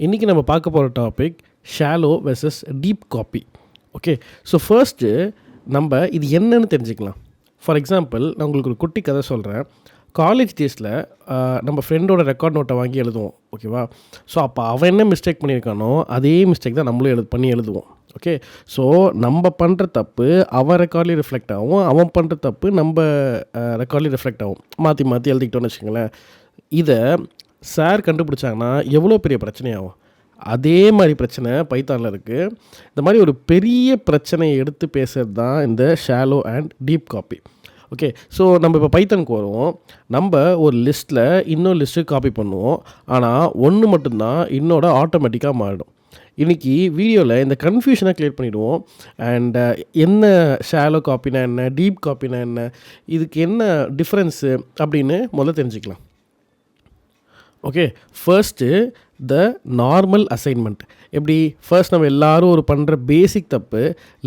இன்றைக்கி நம்ம பார்க்க போகிற topic shallow versus deep copy. Okay, so first நம்ம இது என்னன்னு தெரிஞ்சுக்கலாம். ஃபார் எக்ஸாம்பிள், நான் உங்களுக்கு ஒரு குட்டி கதை சொல்கிறேன். காலேஜ் டேஸில் நம்ம ஃப்ரெண்டோட ரெக்கார்ட் நோட்டை வாங்கி எழுதுவோம். ஓகேவா? ஸோ அப்போ அவன் என்ன மிஸ்டேக் பண்ணியிருக்கானோ அதே மிஸ்டேக் தான் நம்மளும் பண்ணி எழுதுவோம். ஓகே, ஸோ நம்ம பண்ணுற தப்பு அவன் ரெக்கார்ட்லேயும் ரிஃப்ளெக்ட் ஆகும், அவன் பண்ணுற தப்பு நம்ம ரெக்கார்ட்லேயும் ரிஃப்ளெக்ட் ஆகும். மாற்றி மாற்றி எழுதிக்கிட்டோன்னு வச்சுக்கோங்களேன். இதை சார் கண்டுபிடிச்சாங்கன்னா எவ்வளோ பெரிய பிரச்சனையாகும். அதே மாதிரி பிரச்சனை பைத்தானில் இருக்குது. இந்த மாதிரி ஒரு பெரிய பிரச்சனையை எடுத்து பேசுகிறது தான் இந்த shallow and deep copy. Okay, so நம்ம இப்போ பைத்தானுக்கு வருவோம். நம்ம ஒரு லிஸ்ட்டில் இன்னொரு லிஸ்ட்டு காப்பி பண்ணுவோம். ஆனால் ஒன்று மட்டும்தான் இன்னோட ஆட்டோமேட்டிக்காக மாறிடும். இன்றைக்கி வீடியோவில் இந்த கன்ஃபியூஷனை க்ளியர் பண்ணிவிடுவோம். அண்ட் என்ன ஷாலோ காப்பினா என்ன, டீப் காப்பினா என்ன, இதுக்கு என்ன டிஃப்ரென்ஸு அப்படின்னு முதல்ல தெரிஞ்சுக்கலாம். Okay, first the normal assignment. எப்படி? ஃபர்ஸ்ட் நம்ம எல்லோரும் ஒரு பண்ணுற பேசிக் தப்பு,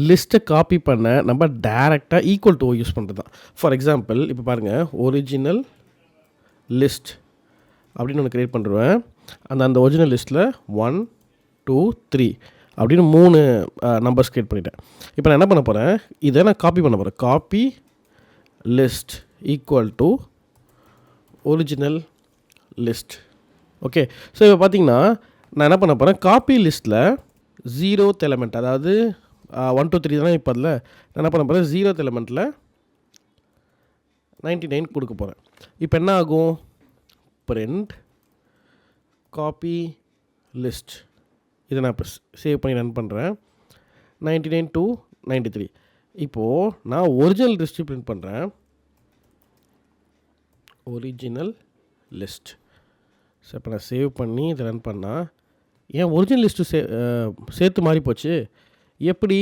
லிஸ்ட்டை காப்பி பண்ண நம்ம டைரெக்டாக ஈக்குவல் டு யூஸ் பண்ணுறது தான். ஃபார் எக்ஸாம்பிள், இப்போ பாருங்கள், ஒரிஜினல் லிஸ்ட் அப்படின்னு ஒன்று க்ரியேட் பண்ணுறேன். அந்த ஒரிஜினல் லிஸ்ட்டில் 1 2 3 அப்படின்னு 3 நம்பர்ஸ் க்ரியேட் பண்ணிட்டேன். இப்போ நான் என்ன பண்ண போகிறேன், இதை நான் காப்பி பண்ண போகிறேன். Copy list equal to original list. Okay, so இப்போ பார்த்தீங்கன்னா நான் என்ன பண்ண போகிறேன், காப்பி லிஸ்ட்டில் 0th எலமெண்ட், அதாவது 1 2 3 தானே இப்போ அதில் நான் என்ன பண்ண போகிறேன், 0th எலமெண்ட்டில் 99 கொடுக்க போகிறேன். இப்போ என்ன ஆகும், பிரிண்ட் காப்பி லிஸ்ட். இதை நான் இப்போ சேவ் பண்ணி ரன் பண்ணுறேன். 99 to 93. இப்போது நான் ஒரிஜினல் லிஸ்ட்டு பிரிண்ட் பண்ணுறேன். Original list. ஸோ இப்போ நான் சேவ் பண்ணி இதை ரன் பண்ணால் ஏன் ஒரிஜினல் லிஸ்ட்டு சேர்த்து மாறி போச்சு. எப்படி?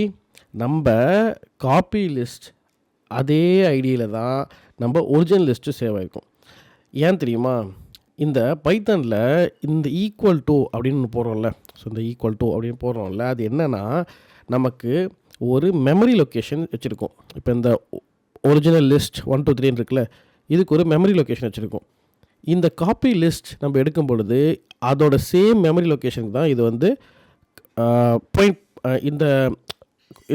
நம்ம காப்பி லிஸ்ட் அதே ஐடியில் தான் நம்ம ஒரிஜினல் லிஸ்ட்டு சேவ் ஆகிருக்கும். ஏன் தெரியுமா? இந்த பைத்தானில் இந்த ஈக்குவல் டு அப்படின்னு போடுறோம்ல, ஸோ இந்த ஈக்குவல் டு அப்படின்னு போடுறோம்ல, அது என்னென்னா நமக்கு ஒரு மெமரி லொக்கேஷன் வச்சுருக்கோம். இப்போ இந்த ஒரிஜினல் லிஸ்ட் 1 2 3 இருக்குல்ல, இதுக்கு ஒரு மெமரி லொக்கேஷன் வச்சுருக்கோம். இந்த காப்பி லிஸ்ட் நம்ம எடுக்கும் பொழுது அதோட சேம் மெமரி லொக்கேஷனுக்கு தான் இது வந்து பாயிண்ட்,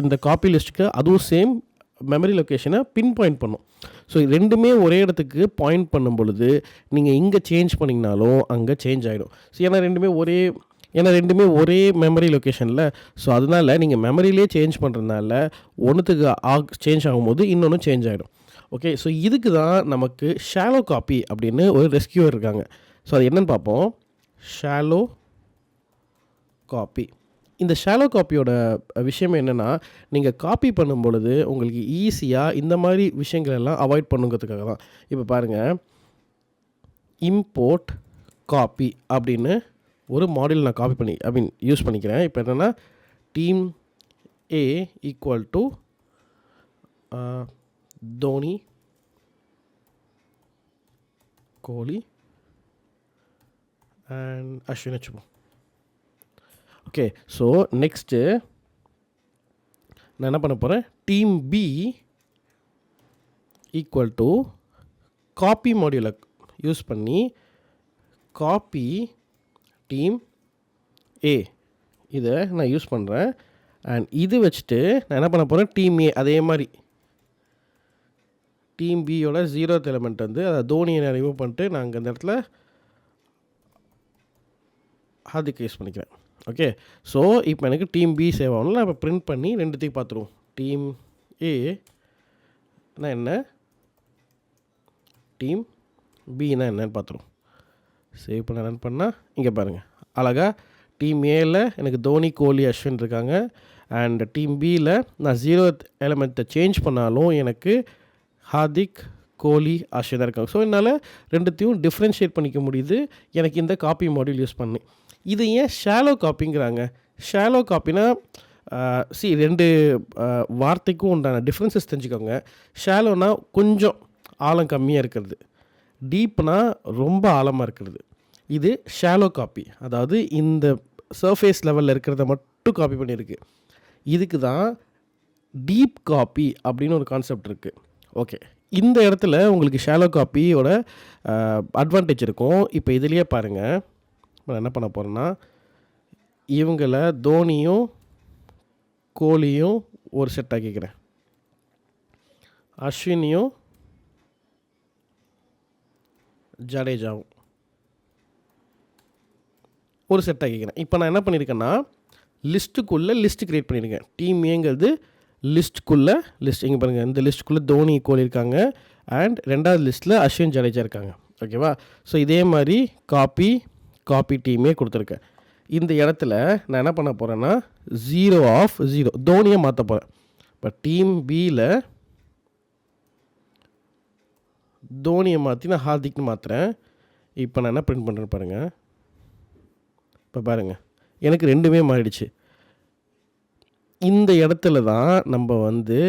இந்த காப்பி லிஸ்ட்டுக்கு அதுவும் சேம் மெமரி லொக்கேஷனை பின் பாயிண்ட் பண்ணும். ஸோ ரெண்டுமே ஒரே இடத்துக்கு பாயிண்ட் பண்ணும் பொழுது நீங்கள் இங்கே சேஞ்ச் பண்ணிங்கனாலும் அங்கே சேஞ்ச் ஆகிடும். ஸோ ஏன்னா ரெண்டுமே ஒரே மெமரி லொக்கேஷனில். ஸோ அதனால் நீங்கள் மெமரியிலே சேஞ்ச் பண்ணுறதுனால ஒன்றுத்துக்கு சேஞ்ச் ஆகும்போது இன்னொன்று சேஞ்ச் ஆகிடும். ஓகே, ஸோ இதுக்கு தான் நமக்கு ஷாலோ காப்பி அப்படின்னு ஒரு ரெஸ்கியூவர் இருக்காங்க. ஸோ அது என்னென்னு பார்ப்போம். Shallow copy. இந்த ஷாலோ காப்பியோட விஷயம் என்னென்னா, நீங்கள் காப்பி பண்ணும் பொழுது உங்களுக்கு ஈஸியாக இந்த மாதிரி விஷயங்கள் எல்லாம் அவாய்ட் பண்ணுங்கிறதுக்காக தான். இப்போ பாருங்கள், இம்போர்ட் காப்பி அப்படின்னு ஒரு மாடியூல் நான் காப்பி பண்ணி யூஸ் பண்ணிக்கிறேன். இப்போ என்னென்னா, team A equal to Dhoni, Kohli and Ashwin வச்சுப்போம். ஓகே, ஸோ நெக்ஸ்ட்டு நான் என்ன பண்ண போகிறேன், team B equal to copy மாடியூலை யூஸ் பண்ணி காப்பி டீம் ஏ இதை நான் யூஸ் பண்ணுறேன். அண்ட் இது வச்சுட்டு நான் என்ன பண்ண போகிறேன், டீம் ஏ அதே மாதிரி டீம் பியோட 0th எலமெண்ட் வந்து அதை தோனியை நான் ரிமூவ் பண்ணிட்டு நான் அங்கே அந்த இடத்துல ஹார்திக் யூஸ் பண்ணிக்கிறேன். ஓகே, ஸோ இப்போ எனக்கு டீம் பி சேவ் ஆகணும். நான் இப்போ பிரிண்ட் பண்ணி ரெண்டுத்தையும் பார்த்துருவோம். டீம் ஏன்னா என்ன, டீம் பின்னா என்னன்னு பார்த்துருவோம். சேவ் பண்ண ரன் பண்ணால் இங்கே பாருங்கள், அழகாக டீம் ஏயில் எனக்கு தோனி, கோலி, அஸ்வின் இருக்காங்க. அண்ட் டீம் பியில் நான் 0th எலமெண்ட்டை சேஞ்ச் பண்ணாலும் எனக்கு ஹார்திக், கோலி, அஸ்வின் இருக்காங்க. ஸோ என்னால் ரெண்டுத்தையும் டிஃப்ரென்ஷியேட் பண்ணிக்க முடியுது எனக்கு இந்த காப்பி மாடியூல் யூஸ் பண்ணி. இது ஏன் ஷாலோ காப்பிங்கிறாங்க? ஷாலோ காப்பினா ரெண்டு வார்த்தைக்கும் உண்டான டிஃப்ரென்சஸ் தெரிஞ்சுக்கோங்க. ஷாலோனா கொஞ்சம் ஆழம் கம்மியாக இருக்கிறது, டீப்னா ரொம்ப ஆழமாக இருக்கிறது. இது ஷாலோ காப்பி, அதாவது இந்த சர்ஃபேஸ் லெவலில் இருக்கிறத மட்டும் காப்பி பண்ணியிருக்கு. இதுக்கு தான் டீப் காப்பி அப்படின்னு ஒரு கான்செப்ட் இருக்குது. ஓகே, இந்த இடத்துல உங்களுக்கு ஷாலோ காப்பியோட அட்வான்டேஜ் இருக்கும். இப்போ இதுலேயே பாருங்கள், நான் என்ன பண்ண போகிறேன்னா, இவங்கள தோனியும் கோலியும் ஒரு செட் ஆக்கிக்கிறேன், அஸ்வினியும் ஜடேஜாவும் ஒரு செட் ஆக்கிக்கிறேன். இப்போ நான் என்ன பண்ணியிருக்கேன்னா லிஸ்ட்டுக்குள்ளே லிஸ்ட்டு க்ரியேட் பண்ணியிருக்கேன். டீம் ஏங்கிறது லிஸ்ட்டுக்குள்ளே லிஸ்ட். இங்கே பாருங்கள், இந்த லிஸ்ட்டுக்குள்ளே தோனி கோலி இருக்காங்க அண்ட் ரெண்டாவது லிஸ்ட்டில் அஸ்வின் ஜடேஜா இருக்காங்க. ஓகேவா? ஸோ இதே மாதிரி காப்பி டீமே கொடுத்துருக்கேன். இந்த இடத்துல நான் என்ன பண்ண போகிறேன்னா 0 தோனியை மாற்ற போகிறேன். இப்போ டீம் பியில் தோனியை மாற்றி நான் ஹார்திக்னு மாற்றுறேன். இப்போ நான் என்ன பிரிண்ட் பண்ணுறேன்னு பாருங்கள். இப்போ பாருங்கள், எனக்கு ரெண்டுமே மாறிடுச்சு. இந்த இடத்துல தான் நம்ம வந்து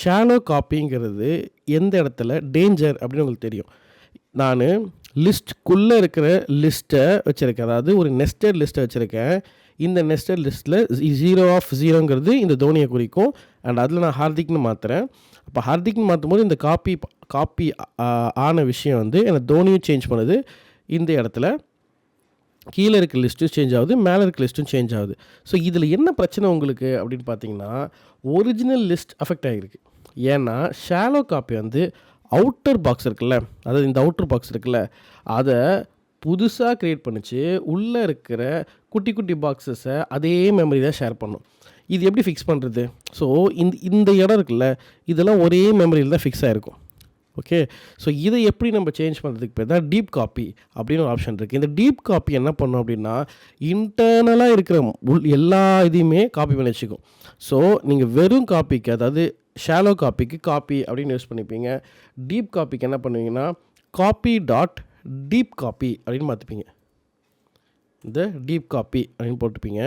ஷாலோ காப்பிங்கிறது எந்த இடத்துல டேஞ்சர் அப்படின்னு உங்களுக்கு தெரியும். நான் லிஸ்ட்டுக்குள்ளே இருக்கிற லிஸ்ட்டை வச்சுருக்கேன், அதாவது ஒரு நெஸ்டட் லிஸ்ட்டை வச்சுருக்கேன். இந்த நெஸ்டட் லிஸ்ட்டில் 0 இந்த தோனியை குறிக்கும் அண்ட் அதில் நான் ஹார்திக்னு மாற்றுறேன். அப்போ ஹார்திக்னு மாற்றும் போது இந்த காப்பி ஆன விஷயம் வந்து எனக்கு தோனியும் சேஞ்ச் பண்ணுது. இந்த இடத்துல கீழே இருக்க லிஸ்ட்டும் சேஞ்ச் ஆகுது, மேலே இருக்க லிஸ்ட்டும் சேஞ்ச் ஆகுது. ஸோ இதில் என்ன பிரச்சனை உங்களுக்கு அப்படின்னு பார்த்தீங்கன்னா ஒரிஜினல் லிஸ்ட் அஃபெக்ட் ஆகிருக்கு. ஏன்னா ஷாலோ காப்பி வந்து அவுட்டர் பாக்ஸ் இருக்குல்ல, அதாவது இந்த அவுட்டர் பாக்ஸ் இருக்குல்ல, அதை புதுசாக க்ரியேட் பண்ணிச்சு. உள்ளே இருக்கிற குட்டி குட்டி பாக்ஸஸை அதே மெமரி தான் ஷேர் பண்ணும். இது எப்படி ஃபிக்ஸ் பண்ணுறது? ஸோ இந்த இடம் இருக்குல்ல, இதெல்லாம் ஒரே மெமரியில் தான் ஃபிக்ஸ் ஆகிருக்கும். ஓகே, ஸோ இதை எப்படி நம்ம சேஞ்ச் பண்ணுறதுக்கு பேர் தான் டீப் காப்பி அப்படின்னு ஒரு ஆப்ஷன் இருக்குது. இந்த டீப் காப்பி என்ன பண்ணும் அப்படின்னா இன்டர்னலாக இருக்கிற எல்லா இதையுமே காப்பி பண்ணி வச்சுக்கும். ஸோ நீங்கள் வெறும் காப்பிக்கு, அதாவது ஷாலோ காப்பிக்கு காப்பி அப்படின்னு யூஸ் பண்ணிப்பீங்க. டீப் காப்பிக்கு என்ன பண்ணுவீங்கன்னா copy.deep காப்பி அப்படின்னு மாற்றிப்பீங்க. இந்த டீப் காப்பி அப்படின்னு போட்டுப்பீங்க.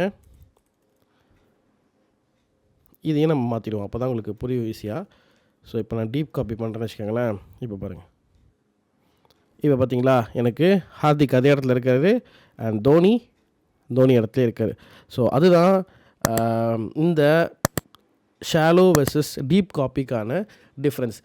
இதையும் நம்ம மாற்றிடுவோம், அப்போ தான் உங்களுக்கு புரியும் ஈஸியாக. ஸோ இப்போ நான் டீப் காப்பி பண்ணுறேன்னு வச்சுக்கோங்களேன். இப்போ பாருங்கள், இப்போ பார்த்தீங்களா எனக்கு ஹார்திக் அதே இடத்துல இருக்காரு அண்ட் தோனி இடத்துல இருக்கார். ஸோ அதுதான் இந்த ஷாலோ வெர்சஸ் டீப் காப்பிக்கான டிஃப்ரென்ஸ்.